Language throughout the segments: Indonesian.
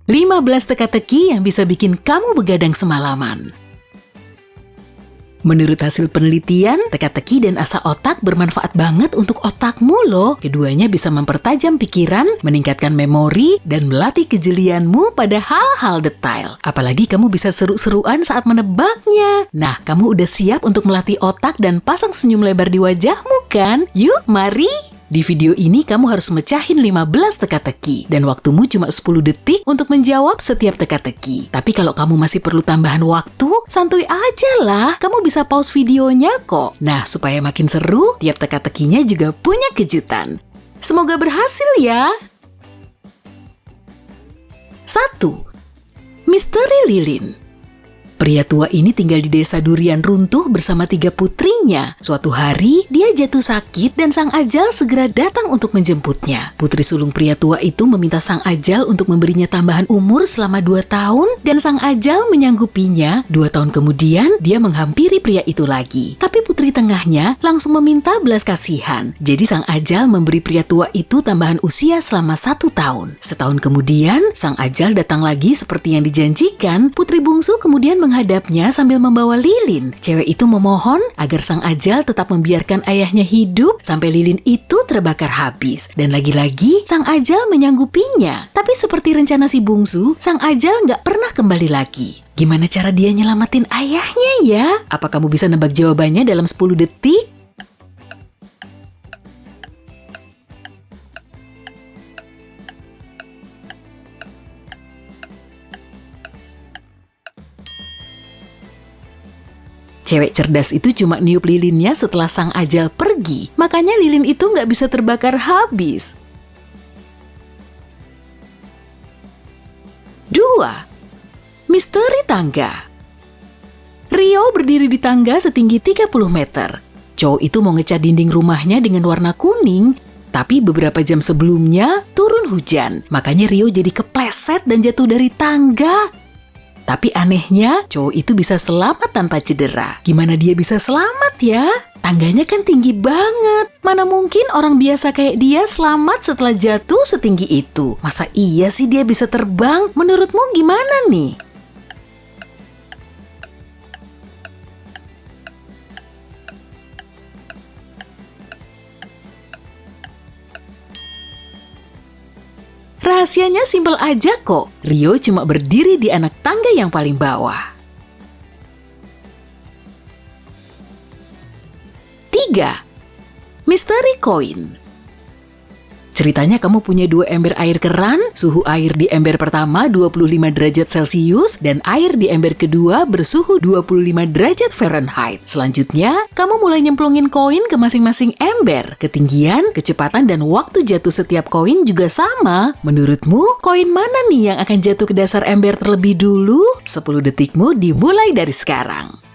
15 teka-teki yang bisa bikin kamu begadang semalaman. Menurut hasil penelitian, teka-teki dan asa otak bermanfaat banget untuk otakmu loh. Keduanya bisa mempertajam pikiran, meningkatkan memori, dan melatih kejelianmu pada hal-hal detail. Apalagi kamu bisa seru-seruan saat menebaknya. Nah, kamu udah siap untuk melatih otak dan pasang senyum lebar di wajahmu kan? Yuk, mari! Di video ini kamu harus mecahin 15 teka-teki dan waktumu cuma 10 detik untuk menjawab setiap teka-teki. Tapi kalau kamu masih perlu tambahan waktu, santuy aja lah, kamu bisa pause videonya kok. Nah, supaya makin seru, tiap teka-tekinya juga punya kejutan. Semoga berhasil ya! 1. Misteri Lilin. Pria tua ini tinggal di desa durian runtuh bersama 3 putrinya. Suatu hari, dia jatuh sakit dan sang ajal segera datang untuk menjemputnya. Putri sulung pria tua itu meminta sang ajal untuk memberinya tambahan umur selama 2 tahun dan sang ajal menyanggupinya. 2 tahun kemudian, dia menghampiri pria itu lagi. Tapi putri tengahnya langsung meminta belas kasihan. Jadi sang ajal memberi pria tua itu tambahan usia selama 1 tahun. Setahun kemudian, sang ajal datang lagi seperti yang dijanjikan. Putri bungsu kemudian menghadapnya sambil membawa lilin. Cewek itu memohon agar sang ajal tetap membiarkan ayahnya hidup sampai lilin itu terbakar habis. Dan lagi-lagi, sang ajal menyanggupinya. Tapi seperti rencana si bungsu, sang ajal nggak pernah kembali lagi. Gimana cara dia nyelamatin ayahnya ya? Apa kamu bisa nebak jawabannya dalam 10 detik? Cewek cerdas itu cuma niup lilinnya setelah sang ajal pergi. Makanya lilin itu nggak bisa terbakar habis. 2. Misteri tangga. Rio berdiri di tangga setinggi 30 meter. Cowok itu mau ngecat dinding rumahnya dengan warna kuning, tapi beberapa jam sebelumnya turun hujan. Makanya Rio jadi kepleset dan jatuh dari tangga. Tapi anehnya, cowok itu bisa selamat tanpa cedera. Gimana dia bisa selamat ya? Tangganya kan tinggi banget. Mana mungkin orang biasa kayak dia selamat setelah jatuh setinggi itu? Masa iya sih dia bisa terbang? Menurutmu gimana nih? Rahasianya simpel aja kok. Rio cuma berdiri di anak tangga yang paling bawah. 3. Misteri koin. Ceritanya kamu punya 2 ember air keran, suhu air di ember pertama 25 derajat Celcius, dan air di ember kedua bersuhu 25 derajat Fahrenheit. Selanjutnya, kamu mulai nyemplungin koin ke masing-masing ember. Ketinggian, kecepatan, dan waktu jatuh setiap koin juga sama. Menurutmu, koin mana nih yang akan jatuh ke dasar ember terlebih dulu? 10 detikmu dimulai dari sekarang.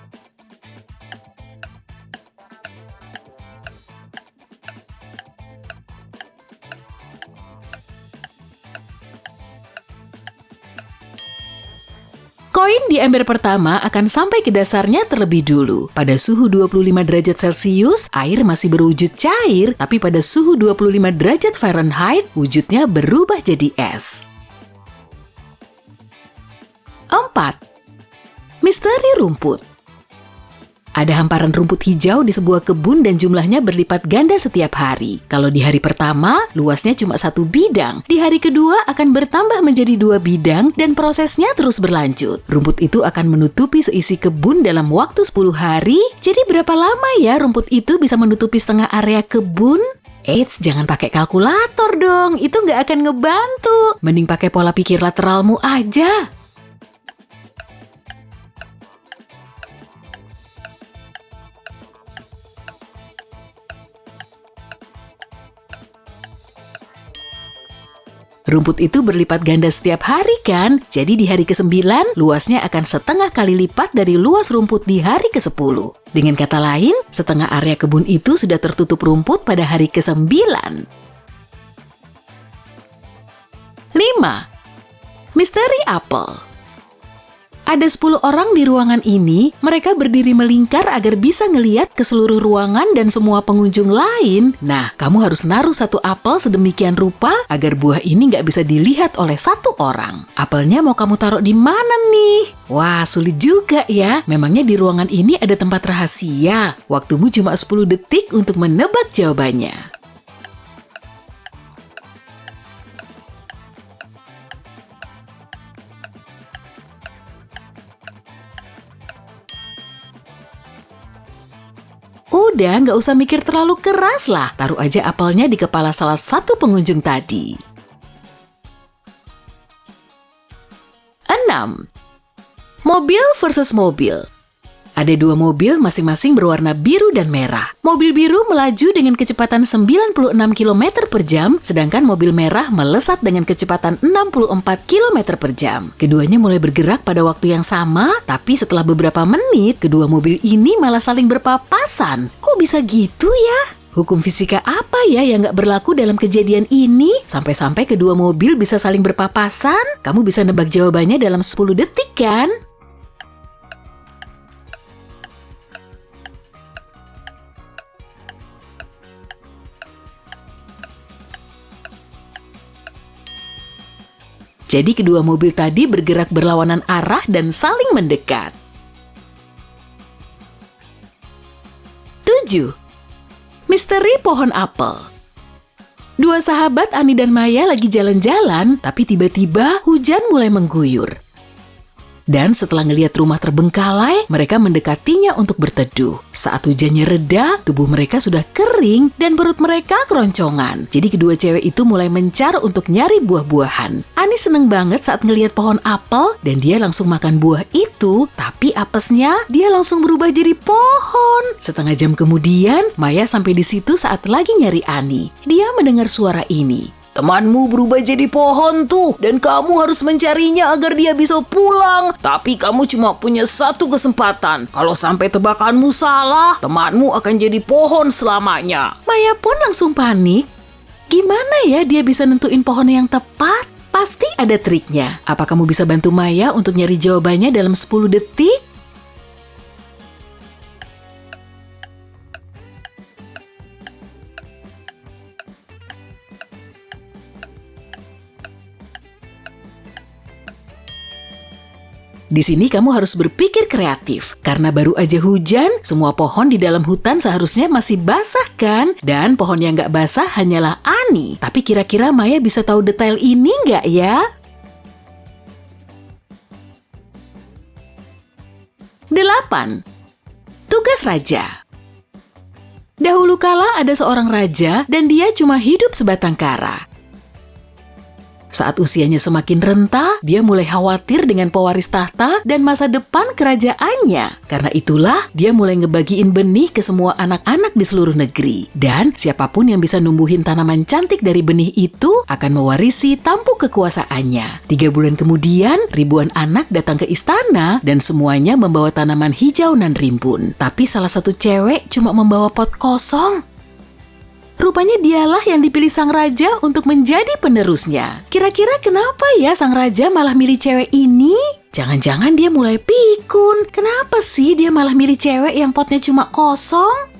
Koin di ember pertama akan sampai ke dasarnya terlebih dulu. Pada suhu 25 derajat Celcius, air masih berwujud cair, tapi pada suhu 25 derajat Fahrenheit, wujudnya berubah jadi es. 4. Misteri rumput. Ada hamparan rumput hijau di sebuah kebun dan jumlahnya berlipat ganda setiap hari. Kalau di hari pertama, luasnya cuma 1 bidang. Di hari kedua akan bertambah menjadi 2 bidang dan prosesnya terus berlanjut. Rumput itu akan menutupi seisi kebun dalam waktu 10 hari. Jadi berapa lama ya rumput itu bisa menutupi setengah area kebun? Eits, jangan pakai kalkulator dong. Itu nggak akan ngebantu. Mending pakai pola pikir lateralmu aja. Rumput itu berlipat ganda setiap hari kan? Jadi di hari ke-9, luasnya akan setengah kali lipat dari luas rumput di hari ke-10. Dengan kata lain, setengah area kebun itu sudah tertutup rumput pada hari ke-9. 5. Misteri apel. Ada 10 orang di ruangan ini, mereka berdiri melingkar agar bisa ngeliat ke seluruh ruangan dan semua pengunjung lain. Nah, kamu harus naruh satu apel sedemikian rupa agar buah ini nggak bisa dilihat oleh satu orang. Apelnya mau kamu taruh di mana nih? Wah, sulit juga ya. Memangnya di ruangan ini ada tempat rahasia? Waktumu cuma 10 detik untuk menebak jawabannya. Udah, nggak usah mikir terlalu keras lah. Taruh aja apelnya di kepala salah satu pengunjung tadi. 6. Mobil versus mobil. Ada 2 mobil masing-masing berwarna biru dan merah. Mobil biru melaju dengan kecepatan 96 km per jam, sedangkan mobil merah melesat dengan kecepatan 64 km per jam. Keduanya mulai bergerak pada waktu yang sama, tapi setelah beberapa menit, kedua mobil ini malah saling berpapasan. Kok bisa gitu ya? Hukum fisika apa ya yang nggak berlaku dalam kejadian ini? Sampai-sampai kedua mobil bisa saling berpapasan? Kamu bisa nebak jawabannya dalam 10 detik kan? Jadi kedua mobil tadi bergerak berlawanan arah dan saling mendekat. 7. Misteri pohon apel. 2 sahabat Ani dan Maya lagi jalan-jalan, tapi tiba-tiba hujan mulai mengguyur. Dan setelah ngelihat rumah terbengkalai, mereka mendekatinya untuk berteduh. Saat hujannya reda, tubuh mereka sudah kering dan perut mereka keroncongan. Jadi kedua cewek itu mulai mencar untuk nyari buah-buahan. Ani seneng banget saat ngelihat pohon apel dan dia langsung makan buah itu, tapi apesnya dia langsung berubah jadi pohon. Setengah jam kemudian, Maya sampai di situ saat lagi nyari Ani. Dia mendengar suara ini. Temanmu berubah jadi pohon tuh, dan kamu harus mencarinya agar dia bisa pulang. Tapi kamu cuma punya satu kesempatan. Kalau sampai tebakanmu salah, temanmu akan jadi pohon selamanya. Maya pun langsung panik. Gimana ya dia bisa nentuin pohon yang tepat? Pasti ada triknya. Apa kamu bisa bantu Maya untuk nyari jawabannya dalam 10 detik? Di sini kamu harus berpikir kreatif, karena baru aja hujan, semua pohon di dalam hutan seharusnya masih basah kan? Dan pohon yang nggak basah hanyalah Ani. Tapi kira-kira Maya bisa tahu detail ini nggak ya? 8. Tugas raja. Dahulu kala ada seorang raja dan dia cuma hidup sebatang kara. Saat usianya semakin renta, dia mulai khawatir dengan pewaris tahta dan masa depan kerajaannya. Karena itulah, dia mulai ngebagiin benih ke semua anak-anak di seluruh negeri. Dan siapapun yang bisa numbuhin tanaman cantik dari benih itu akan mewarisi tampuk kekuasaannya. 3 bulan kemudian, ribuan anak datang ke istana dan semuanya membawa tanaman hijau nan rimbun. Tapi salah satu cewek cuma membawa pot kosong. Rupanya dialah yang dipilih sang raja untuk menjadi penerusnya. Kira-kira kenapa ya sang raja malah milih cewek ini? Jangan-jangan dia mulai pikun. Kenapa sih dia malah milih cewek yang potnya cuma kosong?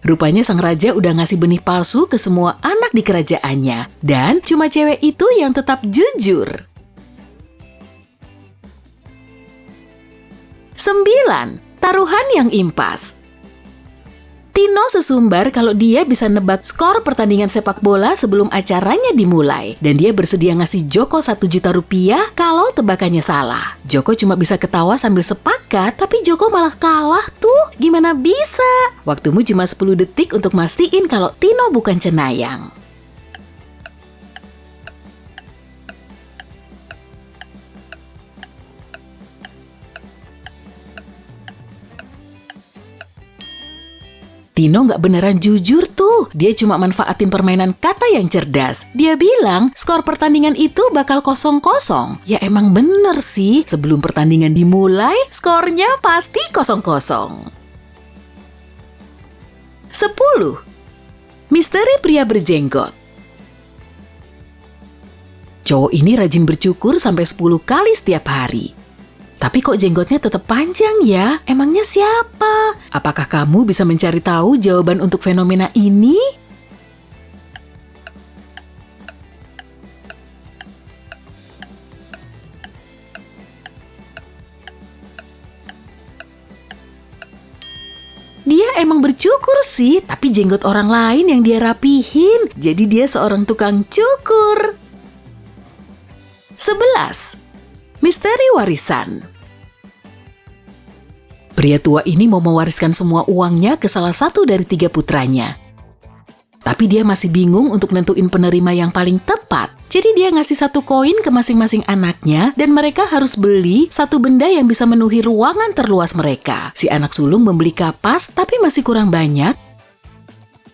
Rupanya sang raja udah ngasih benih palsu ke semua anak di kerajaannya. Dan cuma cewek itu yang tetap jujur. 9. Taruhan yang impas. Tino sesumbar kalau dia bisa nebak skor pertandingan sepak bola sebelum acaranya dimulai. Dan dia bersedia ngasih Joko 1 juta rupiah kalau tebakannya salah. Joko cuma bisa ketawa sambil sepakat, tapi Joko malah kalah tuh. Gimana bisa? Waktumu cuma 10 detik untuk mastiin kalau Tino bukan cenayang. Tino nggak beneran jujur tuh. Dia cuma manfaatin permainan kata yang cerdas. Dia bilang skor pertandingan itu bakal 0-0. Ya emang bener sih, sebelum pertandingan dimulai, skornya pasti 0-0. 10. Misteri pria berjenggot. Cowok ini rajin bercukur sampai 10 kali setiap hari. Tapi kok jenggotnya tetap panjang ya? Emangnya siapa? Apakah kamu bisa mencari tahu jawaban untuk fenomena ini? Dia emang bercukur sih, tapi jenggot orang lain yang dia rapihin. Jadi dia seorang tukang cukur. 11. Misteri warisan. Pria tua ini mau mewariskan semua uangnya ke salah satu dari 3 putranya. Tapi dia masih bingung untuk nentuin penerima yang paling tepat. Jadi dia ngasih 1 koin ke masing-masing anaknya dan mereka harus beli 1 benda yang bisa memenuhi ruangan terluas mereka. Si anak sulung membeli kapas tapi masih kurang banyak.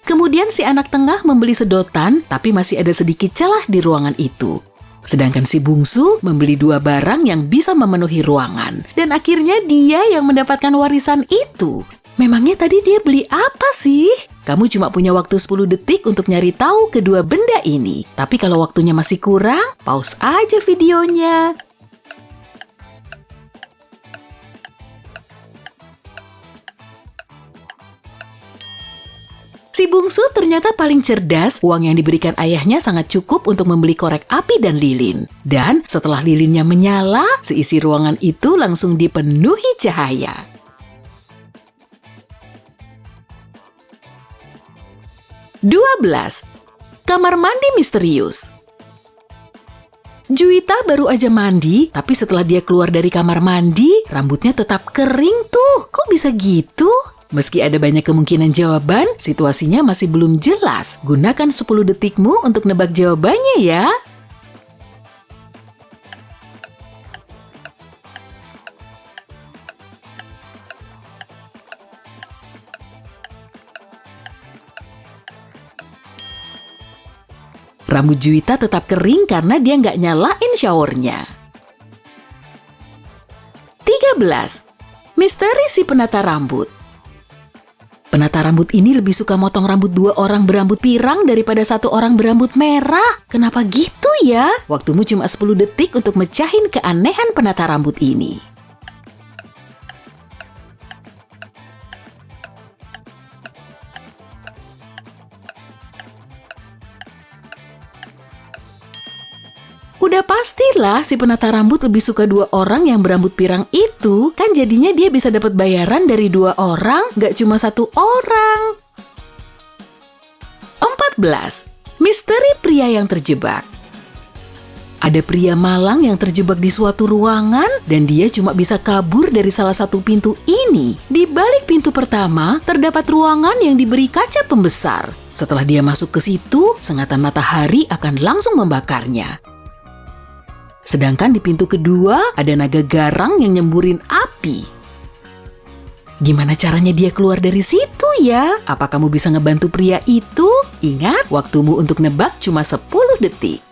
Kemudian si anak tengah membeli sedotan tapi masih ada sedikit celah di ruangan itu. Sedangkan si bungsu membeli 2 barang yang bisa memenuhi ruangan. Dan akhirnya dia yang mendapatkan warisan itu. Memangnya tadi dia beli apa sih? Kamu cuma punya waktu 10 detik untuk nyari tahu kedua benda ini. Tapi kalau waktunya masih kurang, pause aja videonya. Si bungsu ternyata paling cerdas, uang yang diberikan ayahnya sangat cukup untuk membeli korek api dan lilin. Dan setelah lilinnya menyala, seisi ruangan itu langsung dipenuhi cahaya. 12. Kamar mandi misterius. Juwita baru aja mandi, tapi setelah dia keluar dari kamar mandi, rambutnya tetap kering tuh. Kok bisa gitu? Meski ada banyak kemungkinan jawaban, situasinya masih belum jelas. Gunakan 10 detikmu untuk nebak jawabannya ya. Rambut Juwita tetap kering karena dia nggak nyalain showernya. 13. Misteri si penata rambut. Penata rambut ini lebih suka motong rambut 2 orang berambut pirang daripada 1 orang berambut merah. Kenapa gitu ya? Waktumu cuma 10 detik untuk mecahin keanehan penata rambut ini. Udah pastilah si penata rambut lebih suka 2 orang yang berambut pirang itu. Kan jadinya dia bisa dapat bayaran dari 2 orang, gak cuma 1 orang. 14. Misteri pria yang terjebak. Ada pria malang yang terjebak di suatu ruangan dan dia cuma bisa kabur dari salah satu pintu ini. Di balik pintu pertama, terdapat ruangan yang diberi kaca pembesar. Setelah dia masuk ke situ, sengatan matahari akan langsung membakarnya. Sedangkan di pintu kedua ada naga garang yang nyemburin api. Gimana caranya dia keluar dari situ ya? Apa kamu bisa ngebantu pria itu? Ingat, waktumu untuk nebak cuma 10 detik.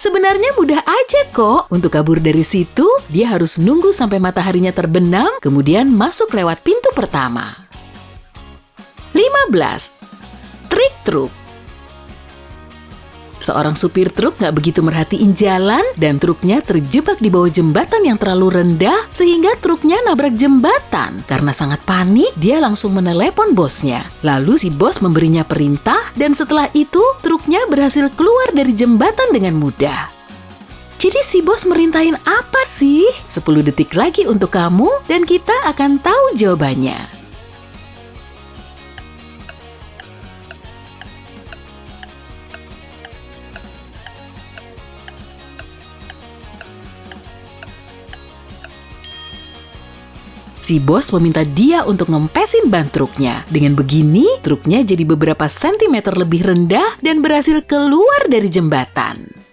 Sebenarnya mudah aja kok. Untuk kabur dari situ, dia harus nunggu sampai mataharinya terbenam, kemudian masuk lewat pintu pertama. 15. Trik truk. Seorang supir truk nggak begitu merhatiin jalan dan truknya terjebak di bawah jembatan yang terlalu rendah sehingga truknya nabrak jembatan. Karena sangat panik, dia langsung menelepon bosnya. Lalu si bos memberinya perintah dan setelah itu truknya berhasil keluar dari jembatan dengan mudah. Jadi si bos merintahin apa sih? 10 detik lagi untuk kamu dan kita akan tahu jawabannya. Si bos meminta dia untuk ngempesin ban truknya. Dengan begini, truknya jadi beberapa sentimeter lebih rendah dan berhasil keluar dari jembatan.